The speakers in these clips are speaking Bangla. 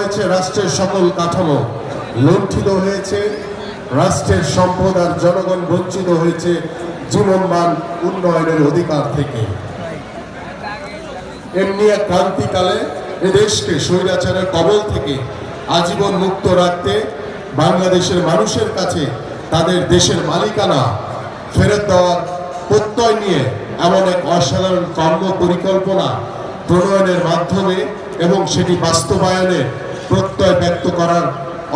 রাষ্ট্রের সকল কাঠামো লুণ্ঠিত হয়েছে, রাষ্ট্রের সম্পদ আর জনগণ বঞ্চিত হয়েছে জীবনমান উন্নয়নের অধিকার থেকে। এমনি এক ক্রান্তিকালে এদেশকে স্বৈরাচারের কবল থেকে আজীবন মুক্ত রাখতে বাংলাদেশের মানুষের কাছে তাদের দেশের মালিকানা ফেরত দেওয়ার প্রত্যয় নিয়ে এমন এক অসাধারণ কর্ম পরিকল্পনা প্রণয়নের মাধ্যমে এবং সেটি বাস্তবায়নে প্রত্যয় ব্যক্ত করার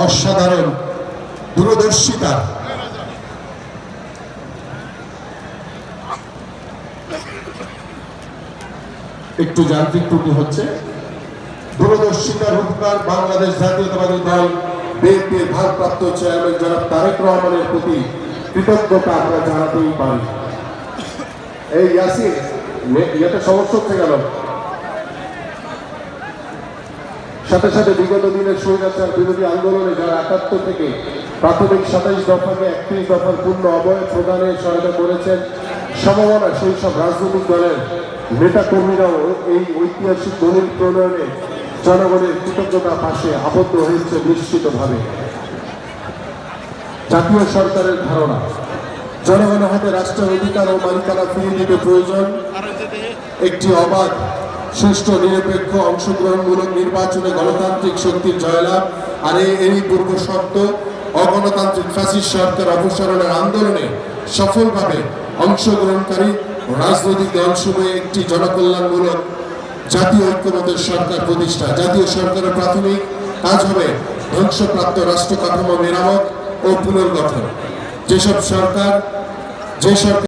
অসাধারণ দূরদর্শিতা একটু যান্ত্রিক ত্রুটি হচ্ছে। দূরদর্শিতার রূপকার বাংলাদেশ জাতীয়তাবাদী দল বিএনপির ভারপ্রাপ্ত চেয়ারম্যান জনাব তারেক রহমানের প্রতি কৃতজ্ঞতা আমরা জানাতেই পারি। এই ইয়াসিন এটা সমস্যা হচ্ছে গেল। সাথে সাথে বিগত দিনের স্বৈরাচার বিরোধী আন্দোলনে যারা ৭১ থেকে প্রাথমিক ২৭ দফাকে ৩১ দফার পূর্ণ অবয়ব প্রদানে সহায়তা করেছেন, সম্ভাবনা সেই সব রাজনৈতিক দলের নেতা কর্মীরাও এই ঐতিহাসিক দলিল প্রণয়নে জনগণের কৃতজ্ঞতা পাশে আবদ্ধ হয়েছে নিশ্চিতভাবে। জাতীয় সরকারের ধারণা জনগণের হাতে রাষ্ট্রের অধিকার ও মালিকানা ফিরিয়ে দিতে প্রয়োজন একটি অবাধ, সুষ্ঠু, নিরপেক্ষ, অংশগ্রহণমূলক নির্বাচনে গণতান্ত্রিক শক্তির জয়লাভ। আর এই পূর্ব শর্ত অগণতান্ত্রিক ফ্যাসিস্ট সরকার অপসারণের আন্দোলনে সফলভাবে অংশগ্রহণকারী রাজনৈতিক দলসমূহে একটি জনকল্যাণমূলক জাতীয় ঐক্যমতের সরকার প্রতিষ্ঠা। জাতীয় সরকারের প্রাথমিক কাজ হবে ধ্বংসপ্রাপ্ত রাষ্ট্র কাঠামো মেরামত ও পুনর্গঠন। যে সরকার